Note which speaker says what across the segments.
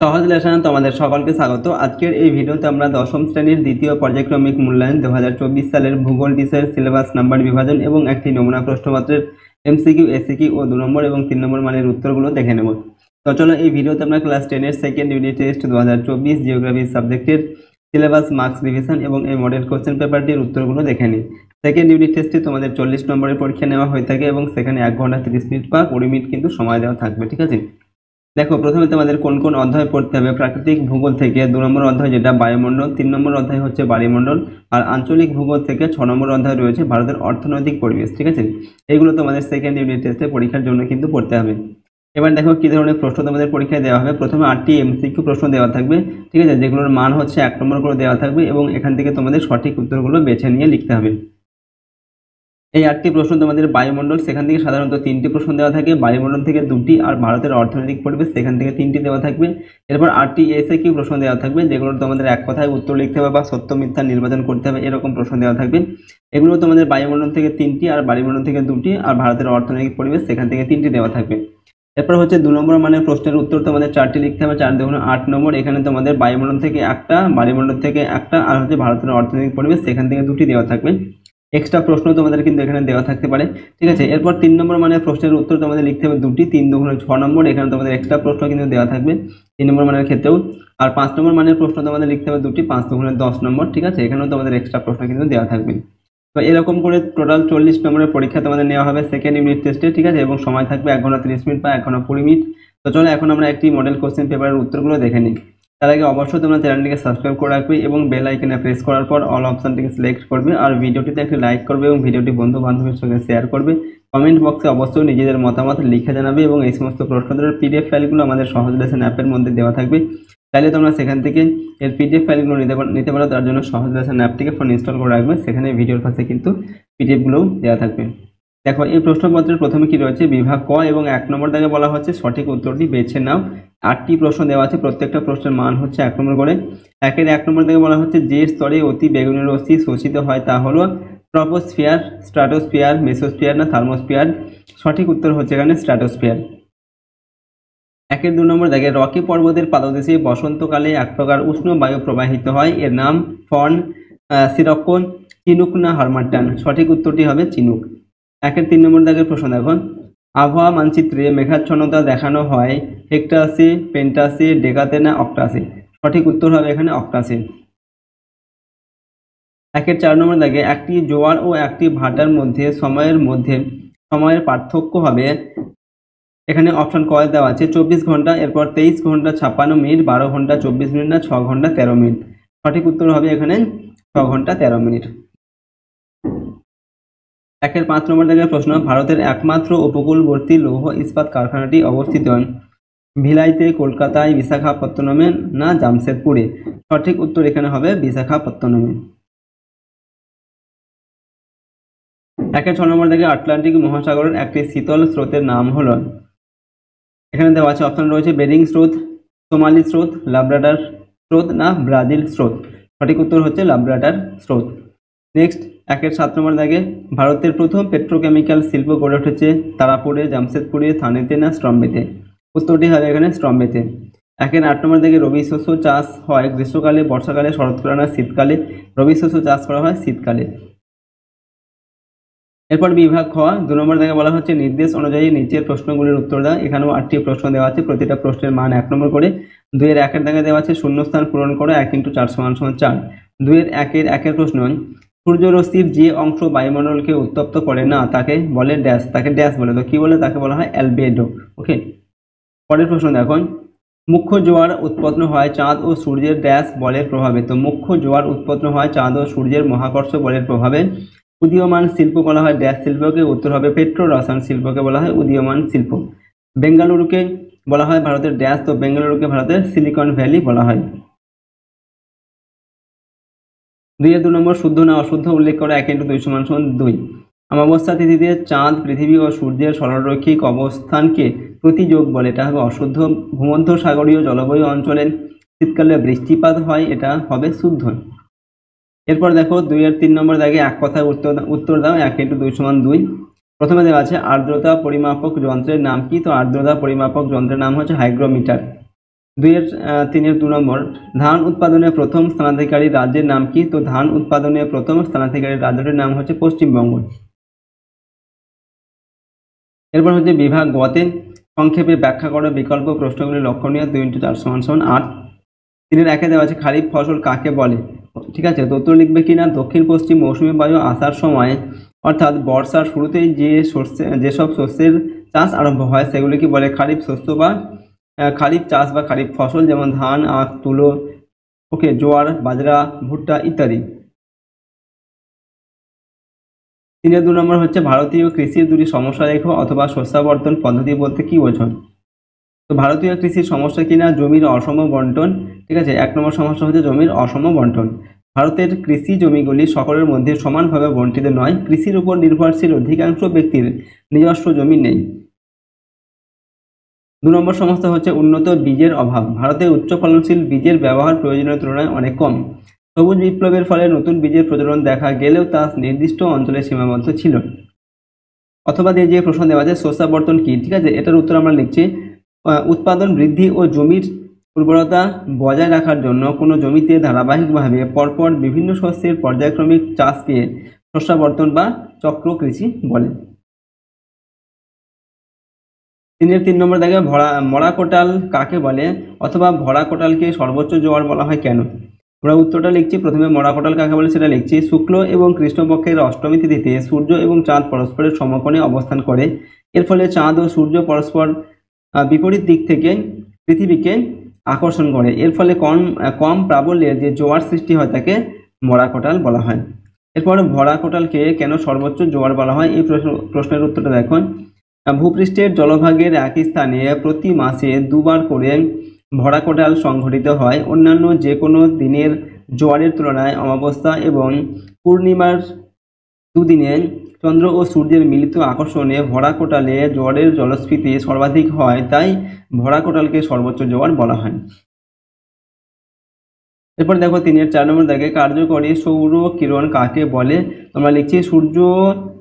Speaker 1: সহজ লেসনে তোমাদের সকলকে স্বাগত। আজকের এই ভিডিওতে আমরা দশম শ্রেণীর দ্বিতীয় পর্যায়ক্রমিক মূল্যায়ন 2024 সালের ভূগোল বিষয়ের সিলেবাস নাম্বার বিভাজন এবং একটি নমুনা প্রশ্নপত্রের এমসিকিউ, এসিকিউ ও 2 নম্বর এবং 3 নম্বর মানের উত্তরগুলো দেখে নেব। তো চলো এই ভিডিওতে আমরা ক্লাস 10 এর সেকেন্ড ইউনিট টেস্ট 2024 জিওগ্রাফি সাবজেক্টের সিলেবাস, মার্কস রিভিশন এবং এই মডেল কোশ্চেন পেপারটির উত্তরগুলো দেখে নিই। সেকেন্ড ইউনিট টেস্টে তোমাদের 40 নম্বরের পরীক্ষা নেওয়া হয়ে থাকে এবং সেখানে 1 ঘন্টা 30 মিনিট বা 20 মিনিট কিন্তু সময় দেওয়া থাকবে, ঠিক আছে। দেখো, প্রথমে তোমাদের কোন কোন অধ্যায় পড়তে হবে। প্রাকৃতিক ভূগোল থেকে 2 নম্বর অধ্যায় যেটা বায়ুমণ্ডল, 3 নম্বর অধ্যায় হচ্ছে বায়ুমণ্ডল, আর আঞ্চলিক ভূগোল থেকে 6 নম্বর অধ্যায় রয়েছে ভারতের অর্থনৈতিক পরিবেশ, ঠিক আছে। এগুলো তোমাদের সেকেন্ড ইউনিট টেস্টে পরীক্ষার জন্য কিন্তু পড়তে হবে। এবার দেখো কি ধরনের প্রশ্ন তোমাদের পরীক্ষায় দেওয়া হবে। প্রথমে 8টি এমসিকিউ প্রশ্ন দেওয়া থাকবে, ঠিক আছে, যেগুলোর মান হচ্ছে 1 নম্বর করে দেওয়া থাকবে এবং এখান থেকে তোমাদের সঠিক উত্তরগুলো বেছে নিয়ে লিখতে হবে। এই 8টি প্রশ্ন তোমাদের বায়ুমণ্ডল, সেখান থেকে সাধারণত 3টি প্রশ্ন দেওয়া থাকে, বায়ুমণ্ডল থেকে 2টি, আর ভারতের অর্থনৈতিক পরিবেশ সেখান থেকে 3টি দেওয়া থাকবে। এরপর 8টি এসএকিউ প্রশ্ন দেওয়া থাকবে, যেগুলো তোমাদের এক কথায় উত্তর লিখতে হবে বা সত্য মিথ্যা নির্বাচন করতে হবে, এরকম প্রশ্ন দেওয়া থাকবে। এগুলো তোমাদের বায়ুমণ্ডল থেকে 3টি, আর বায়ুমণ্ডল থেকে 2টি, আর ভারতের অর্থনৈতিক পরিবেশ সেখান থেকে 3টি দেওয়া থাকবে। এরপর হচ্ছে 2 নম্বর মানের প্রশ্নের উত্তর তোমাদের 4টি লিখতে হবে, 4 দুগুণে 8 নম্বর। এখানে তোমাদের বায়ুমণ্ডল থেকে একটা, বায়ুমণ্ডল থেকে একটা, আর হচ্ছে ভারতের অর্থনৈতিক পরিবেশ সেখান থেকে 2টি দেওয়া থাকবে। এক্সট্রা প্রশ্ন তোমাদের কিন্তু এখানে দেওয়া থাকতে পারে, ঠিক আছে। এরপর 3 নম্বর মানের প্রশ্নের উত্তর তোমাদের লিখতে হবে 2টি, 3 দুগুণে 6 নম্বর। এখানে তোমাদের এক্সট্রা প্রশ্ন কিন্তু দেওয়া থাকবে 3 নম্বর মানের ক্ষেত্রেও। আর 5 নম্বর মানের প্রশ্ন তোমাদের লিখতে হবে 2টি, 5 দুগুণে 10 নম্বর, ঠিক আছে। এখানেও তোমাদের এক্সট্রা প্রশ্ন কিন্তু দেওয়া থাকবে। তো এরকম করে টোটাল 40 নম্বরের পরীক্ষা তোমাদের নেওয়া হবে সেকেন্ড ইউনিট টেস্টে, ঠিক আছে, এবং সময় থাকবে 1 ঘন্টা 30 মিনিট বা 1 ঘন্টা 20 মিনিট। তো চলো এখন আমরা একটি মডেল কোশ্চেন পেপারের উত্তরগুলো দেখে নিই। তার আগে অবশ্যই তোমরা চ্যানেলটিকে সাবস্ক্রাইব করে রাখবে এবং বেল আইকনে প্রেস করার পর অল অপশনটিকে সিলেক্ট করবে, আর ভিডিওটিতে একটি লাইক করবে এবং ভিডিওটি বন্ধু বান্ধবের সঙ্গে শেয়ার করবে। কমেন্ট বক্সে অবশ্যই নিজেদের মতামত লিখে জানাবে এবং এই সমস্ত প্রশ্নোত্তরের পিডিএফ ফাইলগুলো আমাদের সহজ লেসন অ্যাপের মধ্যে দেওয়া থাকবে, চাইলে তোমরা সেখান থেকে এর পিডিএফ ফাইলগুলো নিতে পারো। তার জন্য সহজ লেসন অ্যাপটিকে ফোন ইনস্টল করে রাখবে, সেখানে ভিডিওর পাশে কিন্তু পিডিএফগুলোও দেওয়া থাকবে। দেখো, এই প্রশ্নপত্রের প্রথমে কি রয়েছে, বিভাগ ক এবং 1 নম্বর দাগে বলা হচ্ছে সঠিক উত্তরটি বেছে নাও। 8টি প্রশ্ন দেওয়া আছে, প্রত্যেকটা প্রশ্নের মান হচ্ছে 1 নম্বর করে। 1 নম্বর দাগে বলা হচ্ছে যে স্তরে অতি বেগুনি রশ্মি শোষিত হয় তা হলো ট্রপোস্ফিয়ার, স্ট্র্যাটোস্ফিয়ার, মেসোস্ফিয়ার না থার্মোস্ফিয়ার। সঠিক উত্তর হচ্ছে এখানে স্ট্র্যাটোস্ফিয়ার। 2 নম্বর দাগে রকি পর্বতের পাদদেশে বসন্তকালে এক প্রকার উষ্ণ বায়ু প্রবাহিত হয়, এর নাম ফন, সিরকন, চিনুক না হারমাটান। সঠিক উত্তরটি হবে চিনুক। 3 নম্বর দাগের প্রশ্ন দেখো, আবহাওয়া মানচিত্রে মেঘাচ্ছন্নতা দেখানো হয় হেক্টাসে, পেন্টাসে, ডেকাতে না অক্টাসে। সঠিক উত্তর হবে এখানে অক্টাসে। 4 নম্বর দাগে একটি জোয়ার ও একটি ভাটার মধ্যে সময়ের পার্থক্য হবে, এখানে অপশন ক দেওয়া আছে 24 ঘন্টা, এরপর 23 ঘন্টা 56 মিনিট, 12 ঘন্টা 24 মিনিট না 6 ঘন্টা 13 মিনিট। সঠিক উত্তর হবে এখানে 6 ঘন্টা 13 মিনিট। 5 নম্বর দাগের প্রশ্ন, ভারতের একমাত্র উপকূলবর্তী লৌহ ইস্পাত কারখানাটি অবস্থিত ভিলাইতে, কলকাতায়, বিশাখাপত্তনমে না জামশেদপুরে। সঠিক উত্তর এখানে হবে বিশাখাপত্তনমে। 6 নম্বর দাগে আটলান্টিক মহাসাগরের একটি শীতল স্রোতের নাম হলো, এখানে দেওয়া আছে অপশন রয়েছে বেরিং স্রোত, সোমালি স্রোত, লাব্রাডার স্রোত না ব্রাজিল স্রোত। সঠিক উত্তর হচ্ছে লাব্রাডার স্রোত। নেক্সট 7 নম্বর দাগে ভারতের প্রথম পেট্রোকেমিক্যাল শিল্প গড়ে উঠেছে তারাপুরে, জামশেদপুরে, থানেতে না স্ট্রম্বেতে। উত্তরটি হবে এখানে স্ট্রম্বেতে। 8 নম্বর দাগে রবি শস্য চাষ হয় গ্রীষ্মকালে, বর্ষাকালে, শরৎকালে না শীতকালে। রবি শস্য চাষ করা হয় শীতকালে। এরপর বিভাগ খ 2 নম্বর দাগে বলা হচ্ছে নির্দেশ অনুযায়ী নিচের প্রশ্নগুলির উত্তর দাও। এখানেও 8টি প্রশ্ন দেওয়া আছে, প্রতিটা প্রশ্নের মান 1 নম্বর করে। 2-1 দাগে দেওয়া আছে শূন্যস্থান পূরণ করো, 1 × 4 = 4। 2-1 প্রশ্ন, সূর্যরশ্মির যে অংশ বায়ুমণ্ডলকে উত্তপ্ত করে না তাকে বলে ড্যাশ, তাকে ড্যাশ বলে, তো কি বলে, তাকে বলা হয় অ্যালবেডো। ওকে, পরের প্রশ্ন দেখুন, মুখ্য জোয়ার উৎপন্ন হয় চাঁদ ও সূর্যের ড্যাশ বলের প্রভাবে। তো মুখ্য জোয়ার উৎপন্ন হয় চাঁদ ও সূর্যের মহাকর্ষ বলের প্রভাবে। উদীয়মান শিল্প বলা হয় ড্যাশ শিল্পকে। উত্তর হবে পেট্রো রসায়ন শিল্পকে বলা হয় উদীয়মান শিল্প। বেঙ্গালুরুকে বলা হয় ভারতের ড্যাশ, তো বেঙ্গালুরুকে ভারতের সিলিকন ভ্যালি বলা হয়। 2 নম্বর শুদ্ধ না অশুদ্ধ উল্লেখ করা, 1 × 2 = 2। অমাবস্যা তিথিতে চাঁদ, পৃথিবী ও সূর্যের সরলরৈখিক অবস্থানকে প্রতিযোগ বলে, এটা হবে অশুদ্ধ। ভূমধ্য সাগরীয় জলবায়ু অঞ্চলে শীতকালে বৃষ্টিপাত হয়, এটা হবে শুদ্ধ। এরপর দেখো 2-3 নম্বর দাগে এক কথায় উত্তর দাও, 1 × 2 = 2। প্রথমে দেওয়া আছে আর্দ্রতা পরিমাপক যন্ত্রের নাম কি, তো আর্দ্রতা পরিমাপক যন্ত্রের নাম হচ্ছে হাইগ্রোমিটার। তিনের 2 নম্বর, ধান উৎপাদনে প্রথম স্থানাধিকারী রাজ্যের নাম কি? তো ধান উৎপাদনে প্রথম স্থানাধিকারী রাজ্যটির নাম হচ্ছে পশ্চিমবঙ্গ। এরপর হচ্ছে বিভাগ গতে সংক্ষেপে ব্যাখ্যা করো বিকল্প প্রশ্নগুলি লক্ষণীয়। 2 × 4 = 8। 3-এর 1-এ দেওয়া আছে খারিফ ফসল কাকে বলে? ঠিক আছে, তো উত্তর লিখবে কিনা, দক্ষিণ পশ্চিম মৌসুমী বায়ু আসার সময় অর্থাৎ বর্ষার শুরুতেই যেসব শস্যের চাষ আরম্ভ হয় সেগুলিকে বলে খারিফ শস্য বা খারিফ চাষ বা খারিফ ফসল, যেমন ধান, আখ, তুলো, জোয়ার, বাজরা, ভুট্টা ইত্যাদি। 3-এর 2 নম্বর হচ্ছে ভারতীয় কৃষির দুটি সমস্যা লেখো অথবা শস্যাবর্তন পদ্ধতি বলতে কি বোঝো? তো ভারতীয় কৃষির সমস্যা কিনা, জমির অসম বন্টন। ঠিক আছে, 1 নম্বর সমস্যা হচ্ছে জমির অসম বন্টন। ভারতের কৃষি জমিগুলি সকলের মধ্যে সমানভাবে বন্টিত নয়। কৃষির উপর নির্ভরশীল অধিকাংশ ব্যক্তির নিজস্ব জমি নেই। 2 নম্বর সমস্যা হচ্ছে উন্নত বীজের অভাব। ভারতে উচ্চ ফলনশীল বীজের ব্যবহার প্রয়োজনীয় তুলনায় অনেক কম। সবুজ বিপ্লবের ফলে নতুন বীজের প্রচলন দেখা গেলেও তা নির্দিষ্ট অঞ্চলে সীমাবদ্ধ ছিল। অথবা দিয়ে যে প্রশ্ন দেওয়া আছে শস্যাবর্তন কি? ঠিক আছে, এটার উত্তর আমরা লিখছি উৎপাদন বৃদ্ধি ও জমির উর্বরতা বজায় রাখার জন্য কোনো জমিতে ধারাবাহিকভাবে পরপর বিভিন্ন শস্যের পর্যায়ক্রমিক চাষকে শস্যাবর্তন বা চক্র কৃষি বলে। 3-এর 3 নম্বর দেখে মরা কোটাল কাকে বলে অথবা ভরা কোটালকে সর্বোচ্চ জোয়ার বলা হয় কেন? আমরা উত্তরটা লিখছি। প্রথমে মরা কোটাল কাকে বলে সেটা লিখছি। শুক্ল এবং কৃষ্ণপক্ষের অষ্টমী তিথিতে সূর্য এবং চাঁদ পরস্পরের সমকোণে অবস্থান করে। এর ফলে চাঁদ ও সূর্য পরস্পর বিপরীত দিক থেকে পৃথিবীকে আকর্ষণ করে। এর ফলে কম প্রাবল্যের যে জোয়ার সৃষ্টি হয় তাকে মরা কোটাল বলা হয়। এরপর ভরা কোটালকে কেন সর্বোচ্চ জোয়ার বলা হয়, এই প্রশ্নের উত্তরটা দেখুন। ভূপৃষ্ঠের জলভাগের একই স্থানে প্রতি মাসে 2 বার করে ভরা কোটাল সংঘটিত হয়। অন্যান্য যে কোনো দিনের জোয়ারের তুলনায় অমাবস্যা এবং পূর্ণিমার দুদিনে চন্দ্র ও সূর্যের মিলিত আকর্ষণে ভরা কোটালে জোয়ারের জলস্ফীতি সর্বাধিক হয়, তাই ভরা কোটালকে সর্বোচ্চ জোয়ার বলা হয়। এরপর দেখো 3-এর 4 নম্বর দাগে কার্যকরী সৌর কিরণ কাকে বলে? তোমরা লিখছি সূর্য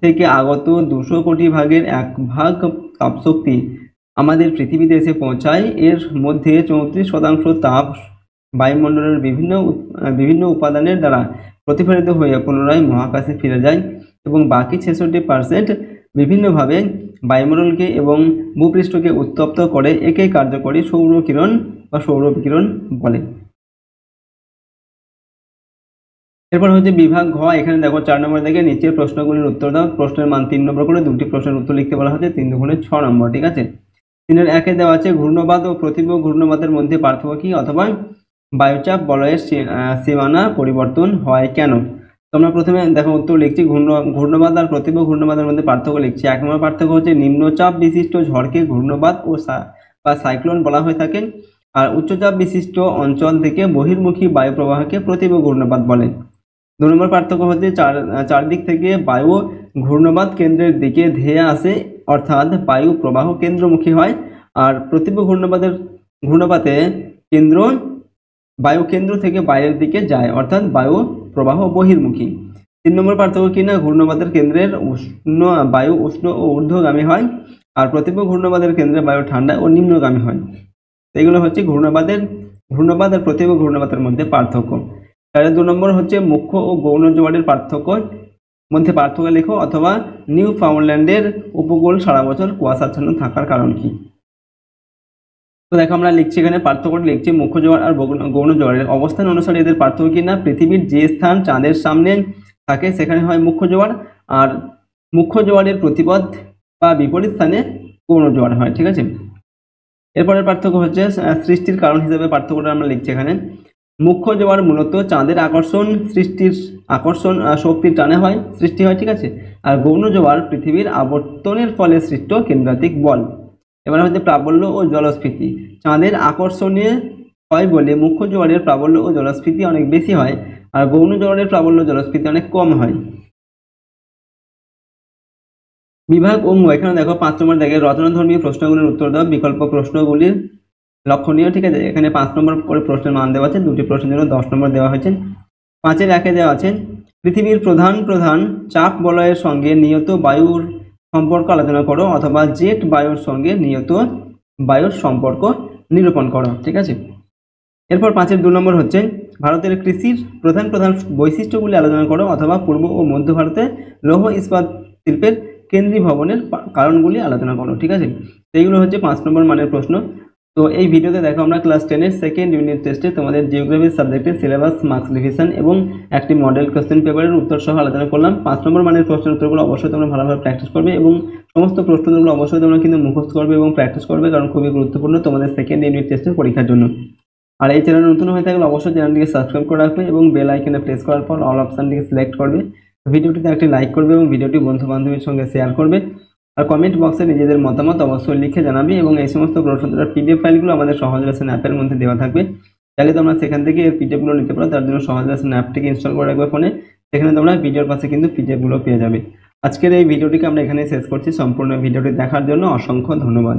Speaker 1: থেকে আগত 200 কোটি ভাগের 1 ভাগ তাপশক্তি আমাদের পৃথিবীতে এসে পৌঁছায়। এর মধ্যে 34% তাপ বায়ুমণ্ডলের বিভিন্ন উপাদানের দ্বারা প্রতিফলিত হয়ে পুনরায় মহাকাশে ফিরে যায় এবং বাকি 66% বিভিন্নভাবে বায়ুমণ্ডলকে এবং ভূপৃষ্ঠকে উত্তপ্ত করে। একে কার্যকরী সৌর কিরণ বা সৌর বিকিরণ বলে। এরপর হচ্ছে বিভাগ ঘ। এখানে দেখো 4 নম্বর থেকে নিচের প্রশ্নগুলির উত্তর দাও। প্রশ্নের মান 3 নম্বর করে 2টি প্রশ্নের উত্তর লিখতে বলা হচ্ছে। 3 দুগুণে 6 নম্বর। ঠিক আছে, 3-এর 1-এ দেওয়া আছে ঘূর্ণবাদ ও প্রতিভ ঘূর্ণবাদের মধ্যে পার্থক্য কি অথবা বায়ুচাপ বলয়ের সীমানা পরিবর্তন হয় কেন? তোমরা প্রথমে দেখো উত্তর লিখছি। ঘূর্ণবাদ আর প্রতিভ ঘূর্ণবাদের মধ্যে পার্থক্য লিখছি। 1 নম্বর পার্থক্য হচ্ছে নিম্নচাপ বিশিষ্ট ঝড়কে ঘূর্ণবাদ বা সাইক্লোন বলা হয়ে থাকে, আর উচ্চচাপ বিশিষ্ট অঞ্চল থেকে বহির্মুখী বায়ু প্রবাহকে প্রতিভ ঘূর্ণবাদ বলে। 2 নম্বর পার্থক্য হচ্ছে চারদিক থেকে বায়ু ঘূর্ণবাদ কেন্দ্রের দিকে ধেয়ে আসে, অর্থাৎ বায়ু প্রবাহ কেন্দ্রমুখী হয়, আর প্রতিভ ঘূর্ণপাতে বায়ু কেন্দ্র থেকে বাইরের দিকে যায়, অর্থাৎ বায়ু প্রবাহ বহির্মুখী। 3 নম্বর পার্থক্য কিনা ঘূর্ণবাদের কেন্দ্রের বায়ু উষ্ণ ও ঊর্ধ্বগামী হয়, আর প্রতিভ ঘূর্ণবাদের কেন্দ্রে বায়ু ঠান্ডা ও নিম্নগামী হয়। এগুলো হচ্ছে ঘূর্ণবাদ আর প্রতিভ ঘূর্ণবাদের মধ্যে পার্থক্য। 2 নম্বর হচ্ছে মুখ্য ও গৌণ জোয়ারের মধ্যে পার্থক্য লেখো অথবা নিউ ফাউন্ডল্যান্ডের উপকূল সারা বছর কুয়াশাচ্ছন্ন থাকার কারণ কি? তো দেখো আমরা লিখছি এখানে পার্থক্যটা লিখছি। মুখ্য জোয়ার আর গৌণ জোয়ারের অবস্থান অনুসারে এদের পার্থক্য কিনা, পৃথিবীর যে স্থান চাঁদের সামনে থাকে সেখানে হয় মুখ্য জোয়ার, আর মুখ্য জোয়ারের প্রতিপদ বা বিপরীত স্থানে গৌণ জোয়ার হয়। ঠিক আছে, এরপরের পার্থক্য হচ্ছে সৃষ্টির কারণ হিসেবে পার্থক্যটা আমরা লিখছি এখানে। মুখ্য জোয়ার মূলত চাঁদের আকর্ষণ শক্তির টানে সৃষ্টি হয়। ঠিক আছে, আর গৌণ জোয়ার পৃথিবীর আবর্তনের ফলে সৃষ্ট কেন্দ্রাতিক বল। এবার হচ্ছে প্রাবল্য ও জলস্ফীতি। চাঁদের আকর্ষণে হয় বলে মুখ্য জোয়ারের প্রাবল্য ও জলস্ফীতি অনেক বেশি হয়, আর গৌণ জোয়ারের প্রাবল্য জলস্ফীতি অনেক কম হয়। বিভাগ অঙ্গ। এখানে দেখো 5 নম্বর দেখে রচনাধর্মী প্রশ্নগুলির উত্তর দাও। বিকল্প প্রশ্নগুলির লক্ষণীয়। ঠিক আছে, এখানে 5 নম্বর করে প্রশ্নের মান দেওয়া আছে। 2টি প্রশ্নের জন্য 10 নম্বর দেওয়া হয়েছে। 5-এর 1-এ দেওয়া আছে পৃথিবীর প্রধান চাপ বলয়ের সঙ্গে নিয়ত বায়ুর সম্পর্ক আলোচনা করো অথবা জেট বায়ুর সঙ্গে নিয়ত বায়ুর সম্পর্ক নিরূপণ করো। ঠিক আছে, এরপর 5-এর 2 নম্বর হচ্ছে ভারতের কৃষির প্রধান প্রধান বৈশিষ্ট্যগুলি আলোচনা করো, অথবা পূর্ব ও মধ্য ভারতে লৌহ ইস্পাত শিল্পের কেন্দ্রীভবনের কারণগুলি আলোচনা করো। ঠিক আছে, এইগুলো হচ্ছে 5 নম্বর মানের প্রশ্ন। তো এই ভিডিওতে দেখো আমরা ক্লাস 10-এর সেকেন্ড ইউনিট টেস্টে তোমাদের জিওগ্রাফি সাবজেক্টের সিলেবাস, মার্কস ডিভিশন এবং একটি মডেল কোশ্চেন পেপারের উত্তর সহ আলোচনা করলাম। 5 নম্বর মানের প্রশ্নের উত্তরগুলো অবশ্যই তোমরা ভালোভাবে প্র্যাকটিস করবে এবং সমস্ত প্রশ্নগুলো অবশ্যই তোমরা কিন্তু মুখস্থ করবে এবং প্র্যাকটিস করবে, কারণ খুবই গুরুত্বপূর্ণ তোমাদের সেকেন্ড ইউনিট টেস্টের পরীক্ষার জন্য। আর এই চ্যানেল নতুন হয়ে থাকলে অবশ্যই চ্যানেলটিকে সাবস্ক্রাইব করে রাখবে এবং বেল আইকনে প্রেস করার পর অল অপশনটিকে সিলেক্ট করবে। ভিডিওটিতে একটি লাইক করবে এবং ভিডিওটি বন্ধু বান্ধবীর সঙ্গে শেয়ার করবে। আর কমেন্ট বক্সে নিজেদের মতামত অবশ্যই লিখে জানাবে এবং এই সমস্ত প্রশ্নোত্তরের পিডিএফ ফাইলগুলো আমাদের সহজ লেসন অ্যাপের মধ্যে দেওয়া থাকবে। চাইলে তোমরা সেখান থেকে এর পিডিএফগুলো নিতে পারো, তার জন্য সহজ লেসন অ্যাপটিকে ইনস্টল করে রাখবে ফোনে। সেখানে তোমরা ভিডিওর পাশে কিন্তু পিডিএফগুলো পেয়ে যাবে। আজকের এই ভিডিওটিকে আমরা এখানে শেষ করছি। সম্পূর্ণ ভিডিওটি দেখার জন্য অসংখ্য ধন্যবাদ।